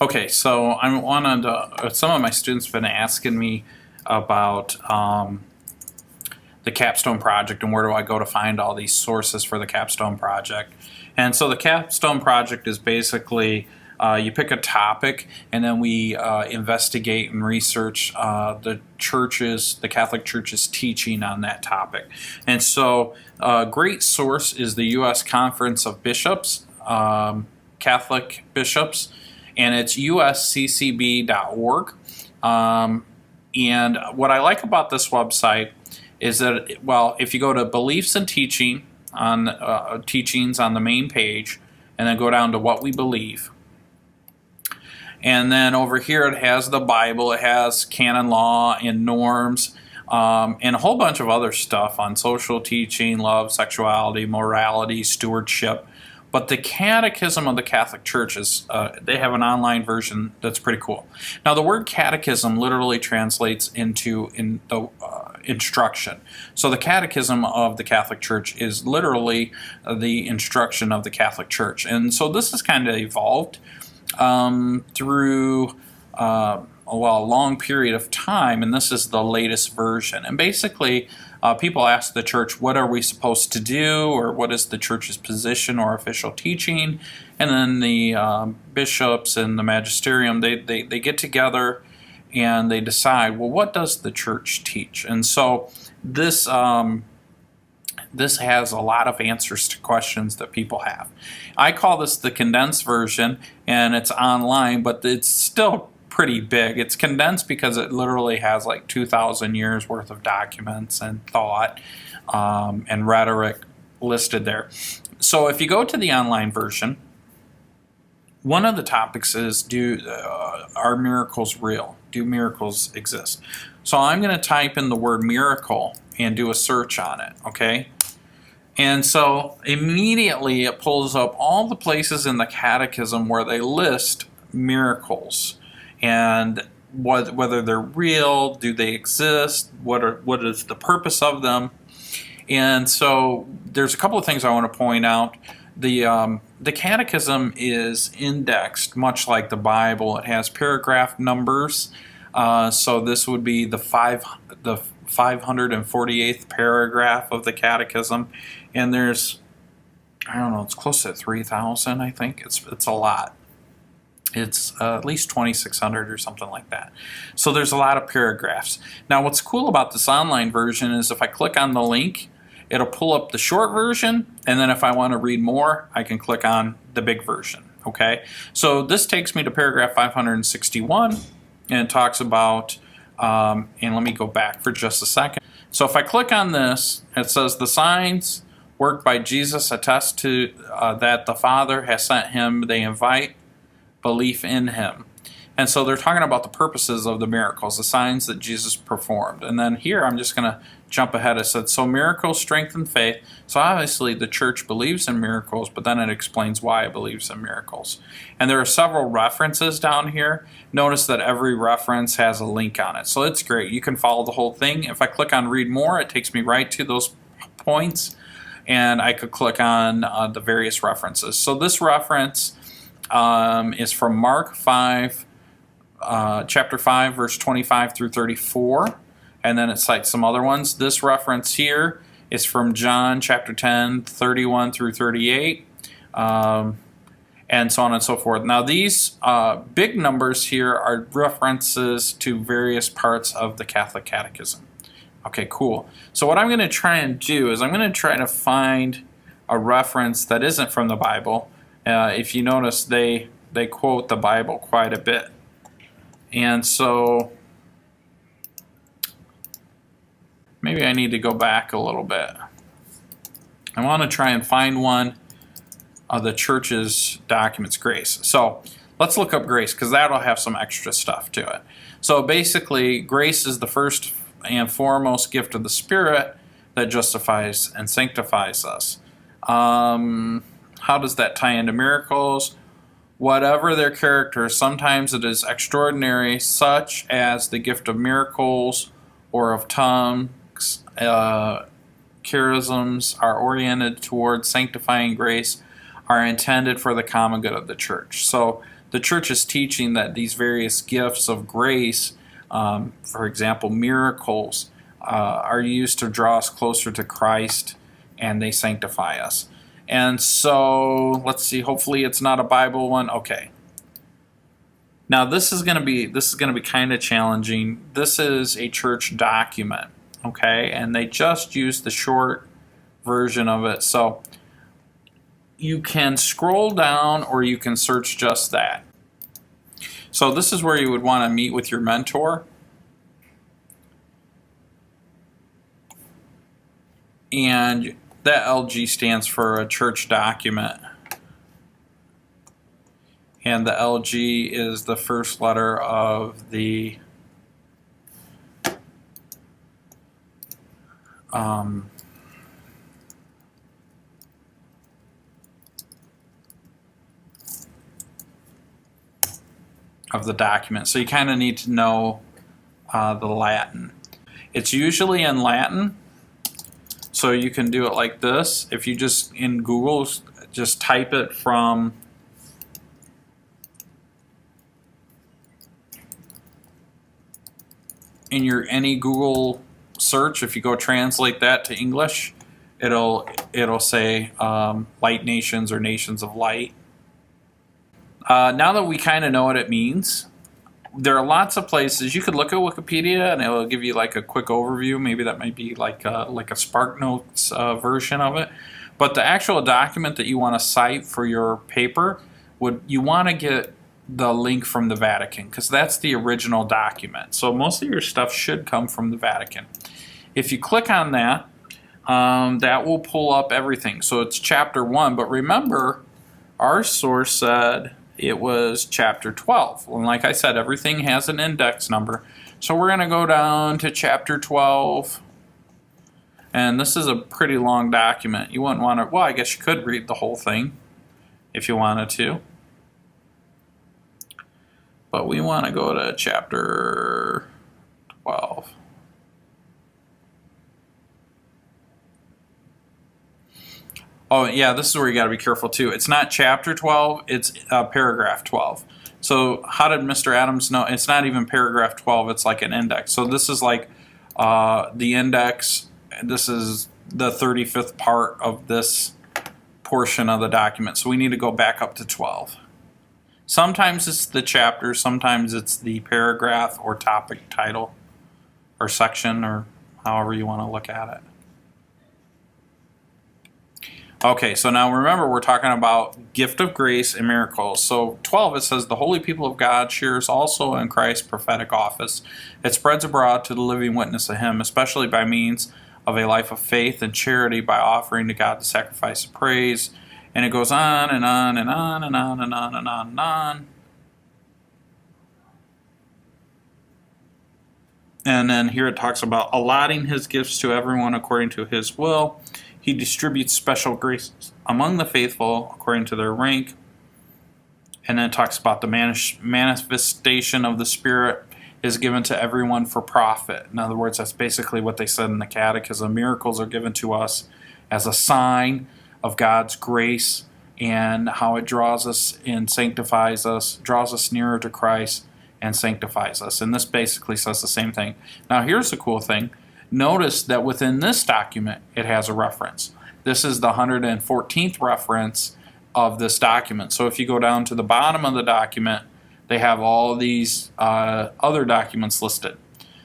Okay, so I wanted to, some of my students have been asking me about the Capstone project and where do I go to find all these sources for the Capstone project. And so the Capstone project is basically you pick a topic and then we investigate and research the Catholic Church's teaching on that topic. And so a great source is the U.S. Conference of Bishops, Catholic Bishops, and it's usccb.org. And what I like about this website is that, well, if you go to Beliefs and Teaching on Teachings on the main page, and then go down to What We Believe, and then over here it has the Bible, it has canon law and norms, and a whole bunch of other stuff on social teaching, love, sexuality, morality, stewardship. But the Catechism of the Catholic Church is, they have an online version that's pretty cool. Now, the word catechism literally translates into instruction. So the Catechism of the Catholic Church is literally the instruction of the Catholic Church. And so this has kind of evolved through a long period of time, and this is the latest version. And basically, people ask the church, what are we supposed to do, or what is the church's position or official teaching? And then the bishops and the magisterium, they get together and they decide, well, what does the church teach? And so this has a lot of answers to questions that people have. I call this the condensed version, and it's online, but it's still pretty big. It's condensed because it literally has like 2,000 years worth of documents and thought and rhetoric listed there. So if you go to the online version, one of the topics is, are miracles real? Do miracles exist? So I'm going to type in the word miracle and do a search on it, okay? And so immediately it pulls up all the places in the Catechism where they list miracles and whether they're real, do they exist, what is the purpose of them. And so there's a couple of things I want to point out. The Catechism is indexed much like the Bible. It has paragraph numbers. So this would be the 548th paragraph of the Catechism, and there's, I don't know, it's close to 3,000. I think it's a lot. It's at least 2,600 or something like that. So there's a lot of paragraphs. Now, what's cool about this online version is if I click on the link, it'll pull up the short version, and then if I want to read more, I can click on the big version. Okay, so this takes me to paragraph 561, and it talks about, and let me go back for just a second. So if I click on this, it says the signs worked by Jesus attest to that the Father has sent him. They invite belief in him. And so they're talking about the purposes of the miracles, the signs that Jesus performed. And then here I'm just going to jump ahead. It said, so miracles strengthen faith. So obviously the church believes in miracles, but then it explains why it believes in miracles. And there are several references down here. Notice that every reference has a link on it. So it's great. You can follow the whole thing. If I click on read more, it takes me right to those points. And I could click on the various references. So this reference is from Mark 5, chapter 5, verse 25 through 34, and then it cites some other ones. This reference here is from John chapter 10, 31 through 38, and so on and so forth. Now these big numbers here are references to various parts of the Catholic Catechism. Okay, cool. So what I'm going to try and do is I'm going to try to find a reference that isn't from the Bible. If you notice, they quote the Bible quite a bit. And so maybe I need to go back a little bit. I want to try and find one of the church's documents, Grace. So let's look up Grace, because that'll have some extra stuff to it. So basically, grace is the first and foremost gift of the Spirit that justifies and sanctifies us. How does that tie into miracles? Whatever their character, sometimes it is extraordinary, such as the gift of miracles or of tongues. Charisms are oriented towards sanctifying grace, are intended for the common good of the church. So the church is teaching that these various gifts of grace, for example, miracles, are used to draw us closer to Christ, and they sanctify us. And so, let's see, hopefully it's not a Bible one. Okay. Now this is going to be kind of challenging. This is a church document, okay? And they just used the short version of it. So you can scroll down or you can search just that. So this is where you would want to meet with your mentor. And that LG stands for a church document. And the LG is the first letter of the document. So you kind of need to know the Latin. It's usually in Latin, so you can do it like this. If you just, in Google, just type it from in your any Google search, if you go translate that to English, it'll say light nations or nations of light. Now that we kind of know what it means, there are lots of places you could look at Wikipedia and it will give you like a quick overview. Maybe that might be like a SparkNotes version of it. But the actual document that you want to cite for your paper, you want to get the link from the Vatican, because that's the original document. So most of your stuff should come from the Vatican. If you click on that, that will pull up everything. So it's chapter 1, but remember, our source said it was chapter 12. And like I said, everything has an index number. So we're going to go down to chapter 12. And this is a pretty long document. You wouldn't want to, well, I guess you could read the whole thing if you wanted to. But we want to go to chapter 12. Oh, yeah, this is where you got to be careful, too. It's not chapter 12, it's paragraph 12. So how did Mr. Adams know? It's not even paragraph 12, it's like an index. So this is like the index. This is the 35th part of this portion of the document. So we need to go back up to 12. Sometimes it's the chapter, sometimes it's the paragraph or topic title or section, or however you want to look at it. Okay, so now remember, we're talking about gift of grace and miracles. So 12, it says, the holy people of God shares also in Christ's prophetic office. It spreads abroad to the living witness of him, especially by means of a life of faith and charity, by offering to God the sacrifice of praise. And it goes on and on and on and on and on and on and on. And then here it talks about allotting his gifts to everyone according to his will. He distributes special graces among the faithful according to their rank. And then it talks about the manifestation of the Spirit is given to everyone for profit. In other words, that's basically what they said in the Catechism. Miracles are given to us as a sign of God's grace and how it draws us and sanctifies us, draws us nearer to Christ and sanctifies us. And this basically says the same thing. Now here's the cool thing. Notice that within this document, it has a reference. This is the 114th reference of this document. So if you go down to the bottom of the document, they have all these other documents listed.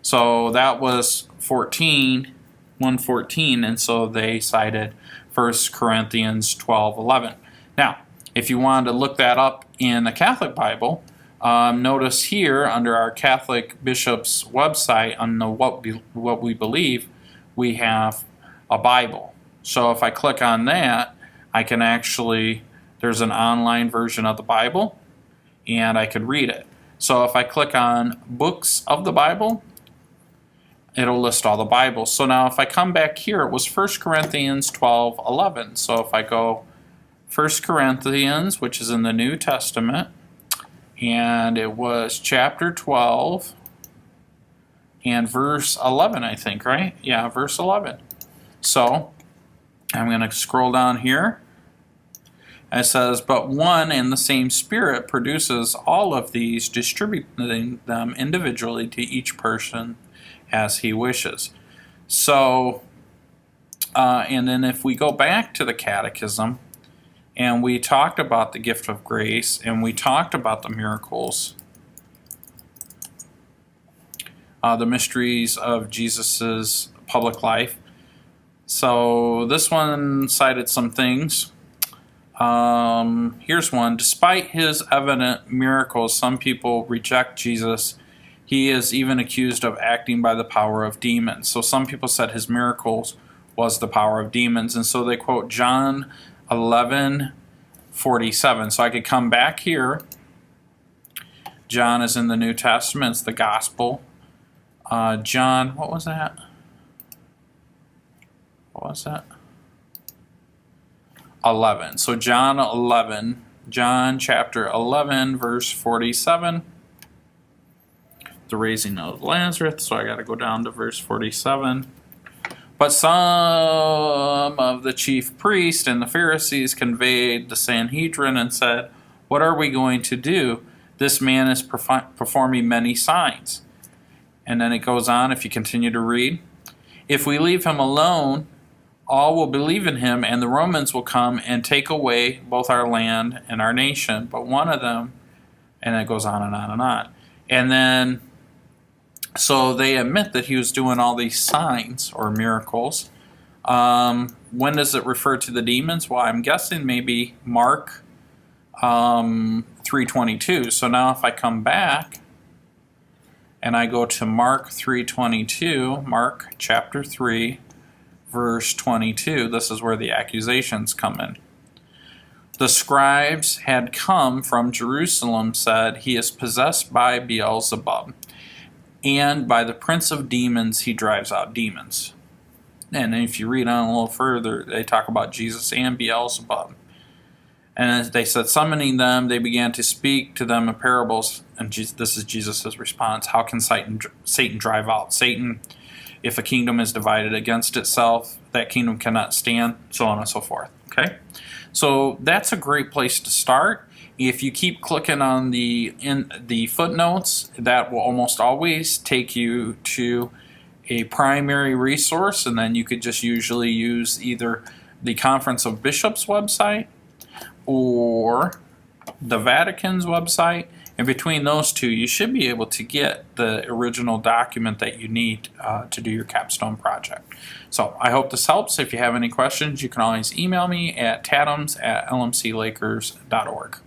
So that was 114, and so they cited 1 Corinthians 12:11. Now, if you wanted to look that up in the Catholic Bible, notice here under our Catholic Bishop's website on the what we believe, we have a Bible. So if I click on that, I can actually, there's an online version of the Bible, and I could read it. So if I click on Books of the Bible, it'll list all the Bibles. So now if I come back here, it was 1 Corinthians 12:11. So if I go 1 Corinthians, which is in the New Testament, and it was chapter 12 and verse 11, I think, right? Yeah, verse 11. So I'm going to scroll down here, And it says, but one and the same Spirit produces all of these, distributing them individually to each person as he wishes. So, and then if we go back to the Catechism, and we talked about the gift of grace, and we talked about the miracles, the mysteries of Jesus's public life. So this one cited some things. Here's one. Despite his evident miracles, some people reject Jesus. He is even accused of acting by the power of demons. So some people said his miracles was the power of demons. And so they quote John 11:47. So I could come back here. John is in the New Testament. It's the gospel. John, what was that? What was that? 11. So John chapter 11, verse 47. The raising of Lazarus. So I got to go down to verse 47. But some of the chief priests and the Pharisees conveyed the Sanhedrin and said, what are we going to do? This man is performing many signs. And then it goes on, if you continue to read. If we leave him alone, all will believe in him, and the Romans will come and take away both our land and our nation. But one of them, and it goes on and on and on. And then, so they admit that he was doing all these signs or miracles. When does it refer to the demons? Well, I'm guessing maybe Mark 3:22. So now if I come back and I go to Mark 3:22, Mark chapter 3, verse 22, this is where the accusations come in. The scribes had come from Jerusalem, said, he is possessed by Beelzebub, and by the prince of demons he drives out demons. And if you read on a little further, they talk about Jesus and Beelzebub. And as they said, summoning them, they began to speak to them in parables. And this is Jesus' response. How can Satan drive out Satan? If a kingdom is divided against itself, that kingdom cannot stand, so on and so forth. Okay? So that's a great place to start. If you keep clicking on the footnotes, that will almost always take you to a primary resource, and then you could just usually use either the Conference of Bishops website or the Vatican's website. And between those two, you should be able to get the original document that you need to do your capstone project. So I hope this helps. If you have any questions, you can always email me at tatums@lmclakers.org.